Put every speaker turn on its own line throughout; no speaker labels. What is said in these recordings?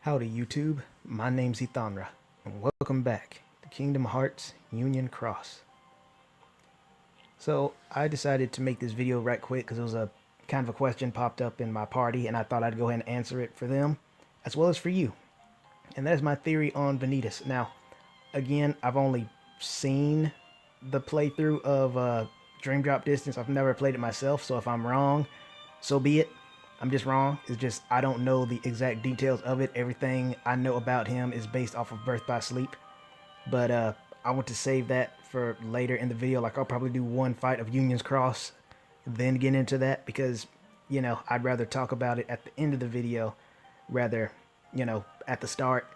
Howdy YouTube, my name's Ethanra, and welcome back to Kingdom Hearts Union Cross. So I decided to make this video right quick because it was a kind of a question popped up in my party and I thought I'd go ahead and answer it for them as well as for you. And that is my theory on Vanitas. Now, again, I've only seen the playthrough of Dream Drop Distance. I've never played it myself, so if I'm wrong, so be it. I'm just wrong. It's just I don't know the exact details of it. Everything I know about him is based off of Birth by Sleep. But I want to save that for later in the video. Like, I'll probably do one fight of Union's Cross, then get into that, because, you know, I'd rather talk about it at the end of the video rather, you know, at the start.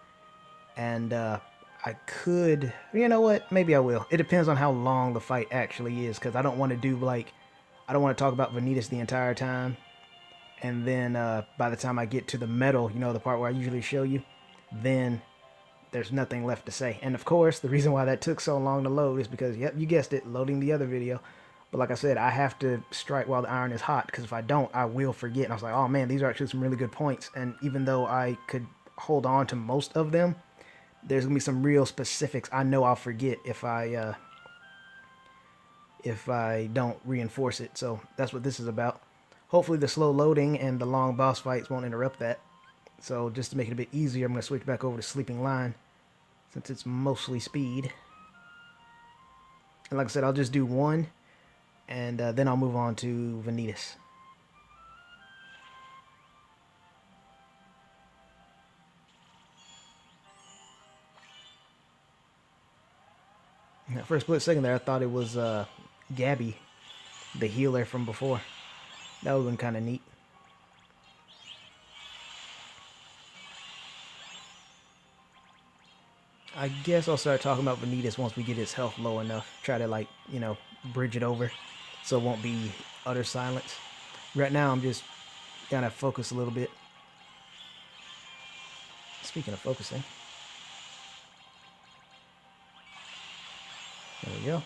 And I could, you know what, maybe I will. It depends on how long the fight actually is, because I don't want to do, like, I don't want to talk about Vanitas the entire time. And then by the time I get to the medal, you know, the part where I usually show you, then there's nothing left to say. And of course, the reason why that took so long to load is because, yep, you guessed it, loading the other video. But like I said, I have to strike while the iron is hot, because if I don't, I will forget. And I was like, oh man, these are actually some really good points. And even though I could hold on to most of them, there's going to be some real specifics I know I'll forget if I don't reinforce it. So that's what this is about. Hopefully the slow loading and the long boss fights won't interrupt that. So just to make it a bit easier, I'm going to switch back over to Sleeping Lion, since it's mostly speed. And like I said, I'll just do one, and then I'll move on to Vanitas. Now, for a split second there, I thought it was Gabby, the healer from before. That would have been kind of neat. I guess I'll start talking about Vanitas once we get his health low enough. Try to, like, you know, bridge it over so it won't be utter silence. Right now, I'm just kind of focus a little bit. Speaking of focusing. There we go.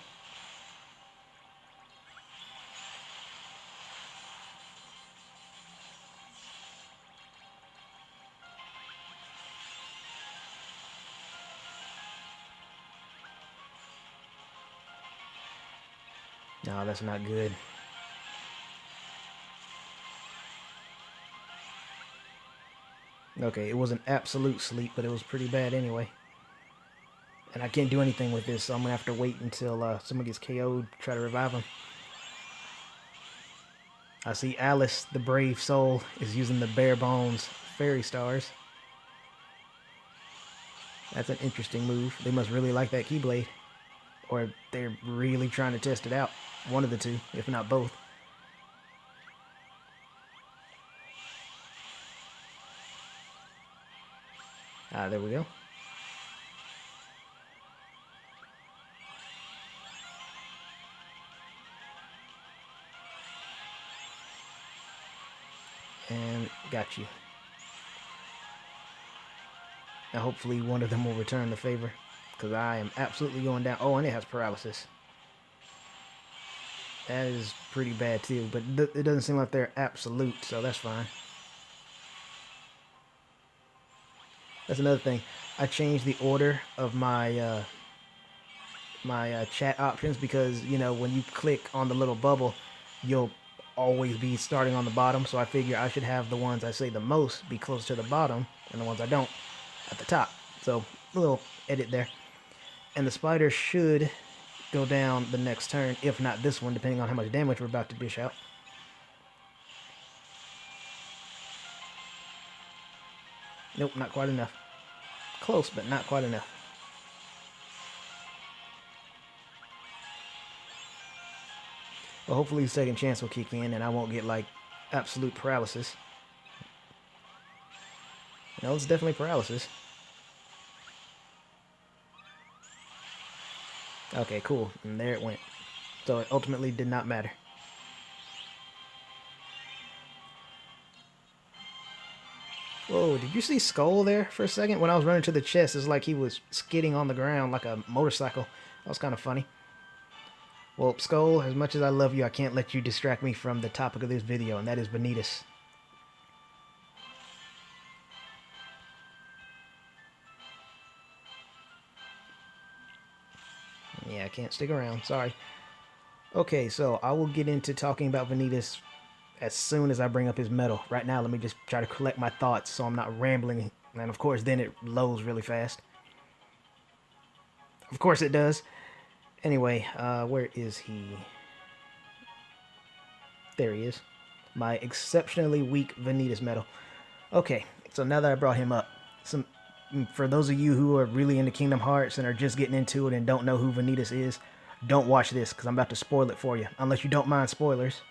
No, that's not good. Okay, it was an absolute sleep, but it was pretty bad anyway. And I can't do anything with this, so I'm going to have to wait until someone gets KO'd, try to revive him. I see Alice, the brave soul, is using the bare bones fairy stars. That's an interesting move. They must really like that Keyblade. Or they're really trying to test it out. One of the two, if not both. Ah, there we go. And got you. Now hopefully one of them will return the favor, because I am absolutely going down. Oh, and it has paralysis. That is pretty bad too, but it doesn't seem like they're absolute, so that's fine. That's another thing. I changed the order of my chat options because, you know, when you click on the little bubble, you'll always be starting on the bottom, so I figure I should have the ones I say the most be close to the bottom and the ones I don't at the top. So a little edit there. And the spider should go down the next turn, if not this one, depending on how much damage we're about to dish out. Nope, not quite enough. Close, but not quite enough. Well, hopefully the second chance will kick in and I won't get, like, absolute paralysis. No, it's definitely paralysis. Okay, cool. And there it went. So it ultimately did not matter. Whoa, did you see Skull there for a second? When I was running to the chest, it's like he was skidding on the ground like a motorcycle. That was kind of funny. Well, Skull, as much as I love you, I can't let you distract me from the topic of this video, and that is Vanitas. Yeah, I can't stick around. Sorry. Okay, so I will get into talking about Vanitas as soon as I bring up his medal. Right now, let me just try to collect my thoughts so I'm not rambling. And of course, then it loads really fast. Of course it does. Anyway, where is he? There he is. My exceptionally weak Vanitas medal. Okay, so now that I brought him up, for those of you who are really into Kingdom Hearts and are just getting into it and don't know who Vanitas is, don't watch this because I'm about to spoil it for you, unless you don't mind spoilers.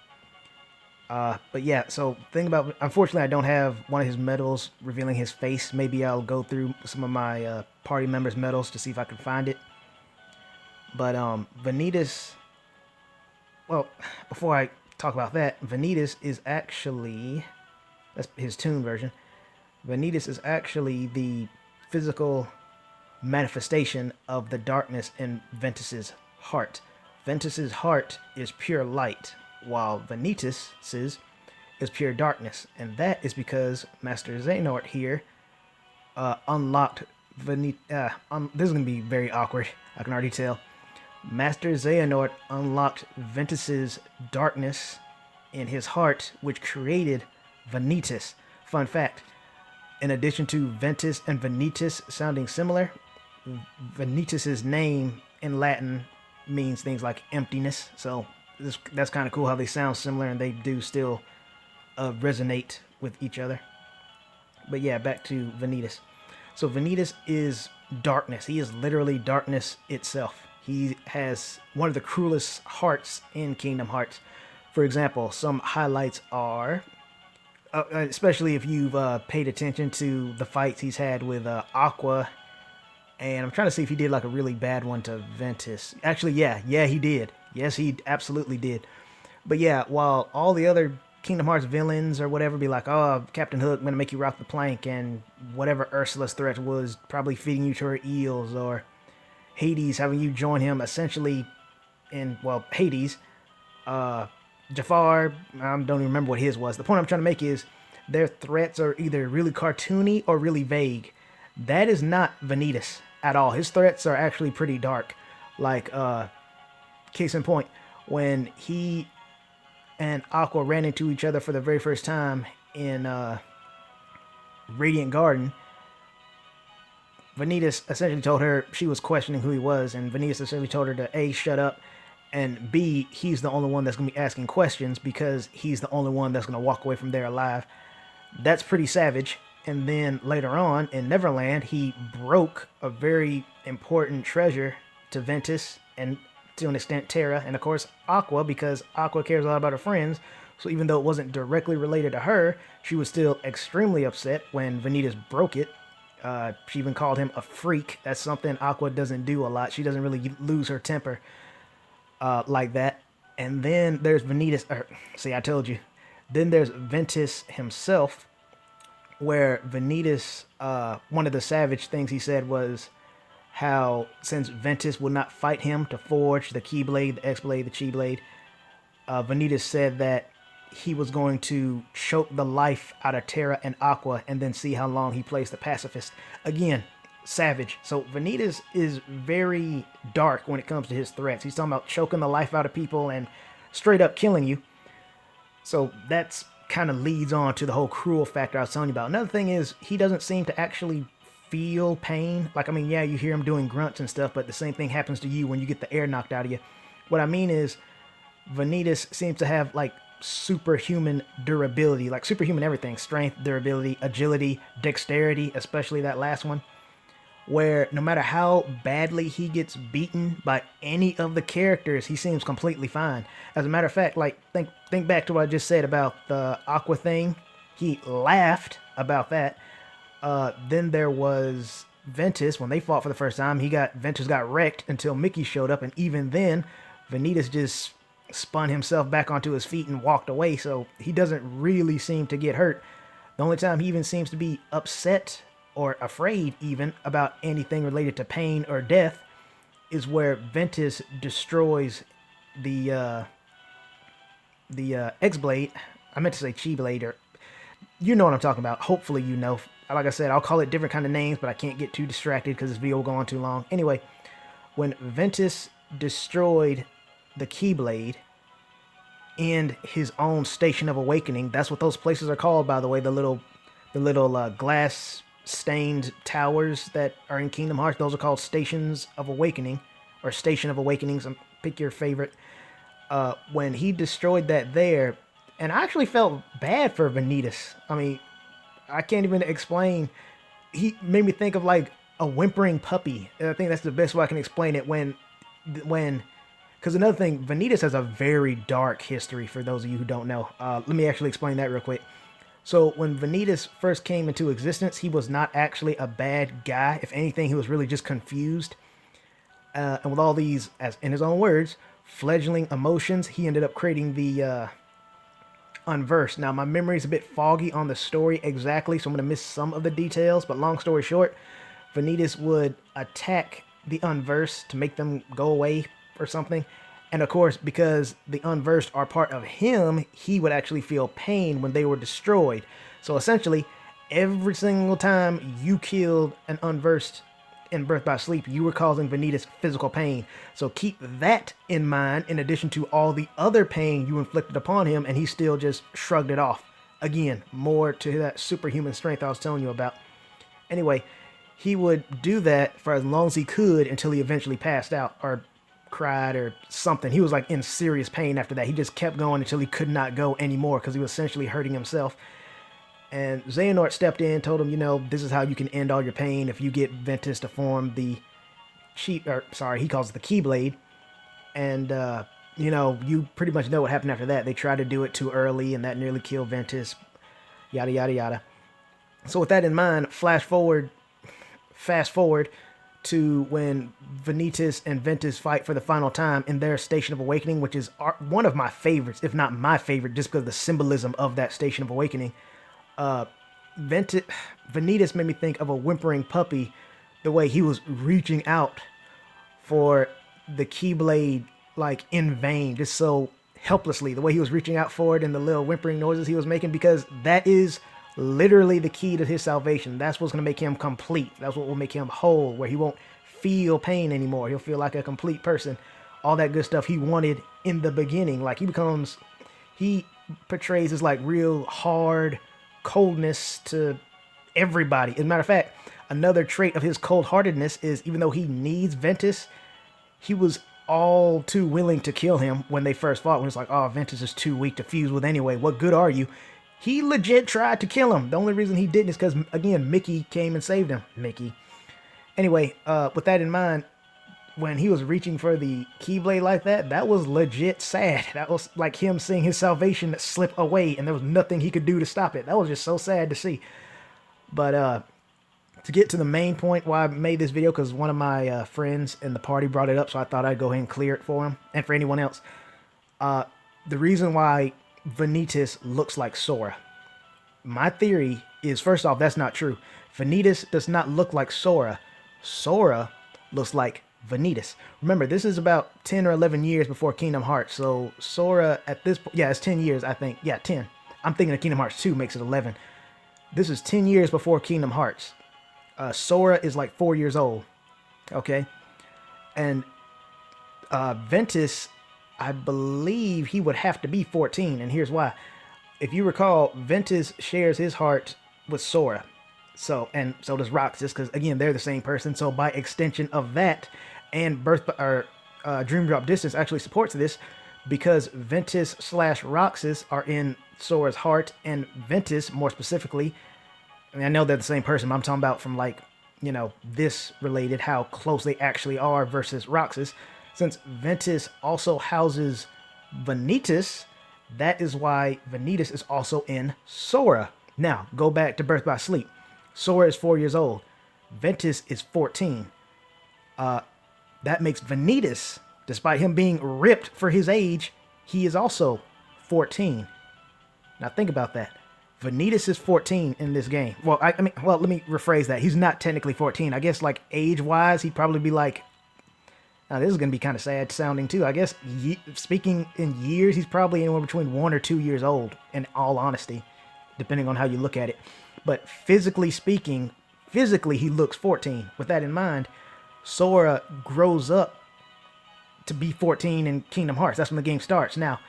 But yeah, so thing about, unfortunately I don't have one of his medals revealing his face. Maybe I'll go through some of my party members' medals to see if I can find it. But Vanitas, well, before I talk about that, Vanitas is actually, that's his tune version. Vanitas is actually the physical manifestation of the darkness in Ventus's heart. Ventus's heart is pure light, while Vanitas's is pure darkness, and that is because Master Xehanort here unlocked Vanitas. This is gonna be very awkward. I can already tell. Master Xehanort unlocked Ventus's darkness in his heart, which created Vanitas. Fun fact: in addition to Ventus and Vanitas sounding similar, Vanitas's name in Latin means things like emptiness. So that's kind of cool how they sound similar and they do still resonate with each other. But yeah, back to Vanitas. So Vanitas is darkness. He is literally darkness itself. He has one of the cruelest hearts in Kingdom Hearts. For example, some highlights are, especially if you've paid attention to the fights he's had with Aqua, and I'm trying to see if he did like a really bad one to Ventus. Actually, yeah, he did. Yes, he absolutely did. But yeah, while all the other Kingdom Hearts villains or whatever be like, oh, Captain Hook, I'm gonna make you rock the plank, and whatever Ursula's threat was, probably feeding you to her eels, or Hades having you join him essentially in, well, Hades, Jafar, I don't even remember what his was. The point I'm trying to make is their threats are either really cartoony or really vague. That is not Vanitas at all. His threats are actually pretty dark. Like, case in point, when he and Aqua ran into each other for the very first time in Radiant Garden, Vanitas essentially told her, she was questioning who he was, and Vanitas essentially told her to A, shut up, and B, he's the only one that's going to be asking questions because he's the only one that's going to walk away from there alive. That's pretty savage. And then later on in Neverland, he broke a very important treasure to Ventus and to an extent Terra, and of course Aqua, because Aqua cares a lot about her friends. So even though it wasn't directly related to her, she was still extremely upset when Vanitas broke it. She even called him a freak. That's something Aqua doesn't do a lot. She doesn't really lose her temper like that. And then there's Vanitas. See, I told you. Then there's Ventus himself, where Vanitas, one of the savage things he said was how since Ventus would not fight him to forge the Keyblade, the X-Blade, the Chi-Blade, Vanitas said that he was going to choke the life out of Terra and Aqua and then see how long he plays the pacifist. Again, savage. So Vanitas is very dark when it comes to his threats. He's talking about choking the life out of people and straight up killing you. So that's kind of leads on to the whole cruel factor I was telling you about. Another thing is he doesn't seem to actually feel pain. Like, I mean, yeah, you hear him doing grunts and stuff, but the same thing happens to you when you get the air knocked out of you. What I mean is Vanitas seems to have like superhuman durability, like superhuman everything: strength, durability, agility, dexterity, especially that last one, where no matter how badly he gets beaten by any of the characters, he seems completely fine. As a matter of fact, like, think back to what I just said about the Aqua thing. He laughed about that. Then there was Ventus. When they fought for the first time, Ventus got wrecked until Mickey showed up, and even then Vanitas just spun himself back onto his feet and walked away, so he doesn't really seem to get hurt. The only time he even seems to be upset or afraid even about anything related to pain or death is where Ventus destroys the X-Blade. I meant to say Chi-Blade, or you know what I'm talking about. Hopefully you know. Like I said, I'll call it different kind of names, but I can't get too distracted because this video will go on too long. Anyway, when Ventus destroyed the Keyblade and his own Station of Awakening. That's what those places are called, by the way. The little glass stained towers that are in Kingdom Hearts. Those are called Stations of Awakening, or Station of Awakenings. Pick your favorite. When he destroyed that there, and I actually felt bad for Vanitas. I mean, I can't even explain. He made me think of like a whimpering puppy. And I think that's the best way I can explain it. Because another thing, Vanitas has a very dark history. For those of you who don't know, let me actually explain that real quick. So when Vanitas first came into existence, he was not actually a bad guy. If anything, he was really just confused. And with all these, as in his own words, fledgling emotions, he ended up creating the Unversed. Now, my memory is a bit foggy on the story exactly, so I'm going to miss some of the details. But long story short, Vanitas would attack the Unversed to make them go away or something. And of course, because the Unversed are part of him, he would actually feel pain when they were destroyed. So essentially, every single time you killed an Unversed in Birth by Sleep, you were causing Vanitas physical pain. So keep that in mind, in addition to all the other pain you inflicted upon him, and he still just shrugged it off. Again, more to that superhuman strength I was telling you about. Anyway, he would do that for as long as he could until he eventually passed out, or cried or something. He was like in serious pain after that. He just kept going until he could not go anymore because he was essentially hurting himself. And Xehanort stepped in, told him, this is how you can end all your pain if you get Ventus to form the he calls it the Keyblade. And, you pretty much know what happened after that. They tried to do it too early, and that nearly killed Ventus, yada, yada, yada. So with that in mind, fast forward to when Vanitas and Ventus fight for the final time in their Station of Awakening, which is one of my favorites, if not my favorite, just because of the symbolism of that Station of Awakening. Vanitas made me think of a whimpering puppy, the way he was reaching out for the Keyblade, like in vain, just so helplessly, the way he was reaching out for it and the little whimpering noises he was making, because that is literally the key to his salvation. That's what's going to make him complete. That's what will make him whole, where he won't feel pain anymore. He'll feel like a complete person. All that good stuff he wanted in the beginning. Like he portrays this like real hard coldness to everybody. As a matter of fact, another trait of his cold-heartedness is, even though he needs Ventus, he was all too willing to kill him when they first fought. When it's like, oh, Ventus is too weak to fuse with anyway. What good are you? He legit tried to kill him. The only reason he didn't is because, again, Mickey came and saved him. Mickey. Anyway, with that in mind, when he was reaching for the Keyblade like that, that was legit sad. That was like him seeing his salvation slip away, and there was nothing he could do to stop it. That was just so sad to see. But to get to the main point why I made this video, because one of my friends in the party brought it up, so I thought I'd go ahead and clear it for him and for anyone else. The reason why Vanitas looks like Sora. My theory is, first off, that's not true. Vanitas does not look like Sora. Sora looks like Vanitas. Remember, this is about 10 or 11 years before Kingdom Hearts. So Sora at this point, yeah, it's 10 years, I think. Yeah, 10. I'm thinking of Kingdom Hearts 2 makes it 11. This is 10 years before Kingdom Hearts. Sora is like 4 years old. Okay? And Ventus, I believe he would have to be 14, and here's why. If you recall, Ventus shares his heart with Sora. So does Roxas, because again, they're the same person. So by extension of that, and Dream Drop Distance actually supports this, because Ventus / Roxas are in Sora's heart, and Ventus, more specifically, I mean, I know they're the same person, but I'm talking about from like, this related, how close they actually are versus Roxas. Since Ventus also houses Vanitas, that is why Vanitas is also in Sora. Now, go back to Birth by Sleep. Sora is 4 years old. Ventus is 14. That makes Vanitas, despite him being ripped for his age, he is also 14. Now think about that. Vanitas is 14 in this game. Well, let me rephrase that. He's not technically 14. I guess like age-wise, he'd probably be like, now this is going to be kind of sad sounding too. I guess speaking in years, he's probably anywhere between 1 or 2 years old, in all honesty, depending on how you look at it. But physically speaking, he looks 14. With that in mind, Sora grows up to be 14 in Kingdom Hearts. That's when the game starts. Now,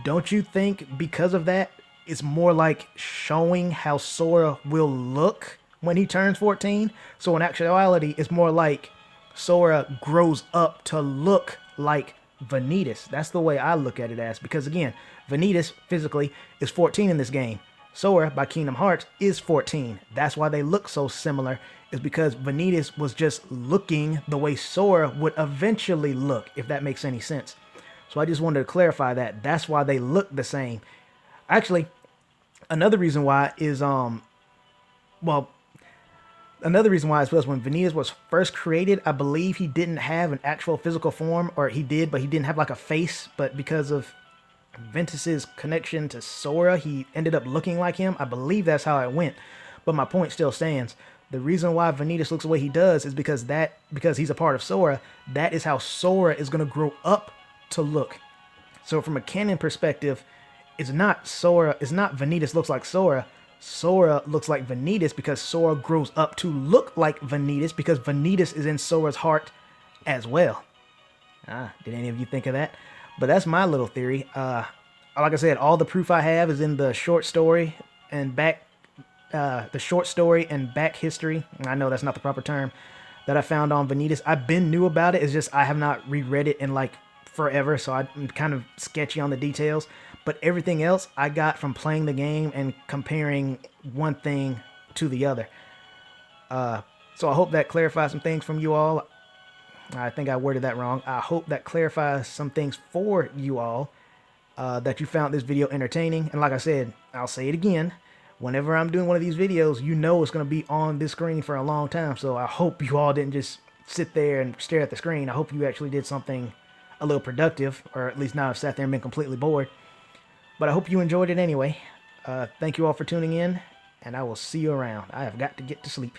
don't you think because of that, it's more like showing how Sora will look when he turns 14? So in actuality, it's more like Sora grows up to look like Vanitas. That's the way I look at it as, because again, Vanitas physically is 14 in this game. Sora by Kingdom Hearts is 14. That's why they look so similar, is because Vanitas was just looking the way Sora would eventually look, if that makes any sense. So I just wanted to clarify that. That's why they look the same. Actually, another reason why is another reason why is because when Vanitas was first created, I believe he didn't have an actual physical form, or he did, but he didn't have like a face. But because of Ventus's connection to Sora, he ended up looking like him. I believe that's how it went. But my point still stands. The reason why Vanitas looks the way he does is because he's a part of Sora. That is how Sora is going to grow up to look. So from a canon perspective, it's not Sora, it's not Vanitas looks like Sora. Sora looks like Vanitas because Sora grows up to look like Vanitas because Vanitas is in Sora's heart as well. Did any of you think of that? But that's my little theory. Like I said, all the proof I have is in the short story and back history. I know that's not the proper term that I found on Vanitas. I've been knew about it. It's just I have not reread it in like forever, so I'm kind of sketchy on the details. But everything else I got from playing the game and comparing one thing to the other. So I hope that clarifies some things from you all. I think I worded that wrong. I hope that clarifies some things for you all, that you found this video entertaining. And like I said, I'll say it again. Whenever I'm doing one of these videos, you know it's going to be on this screen for a long time. So I hope you all didn't just sit there and stare at the screen. I hope you actually did something a little productive, or at least not have sat there and been completely bored. But I hope you enjoyed it anyway. Thank you all for tuning in, and I will see you around. I have got to get to sleep.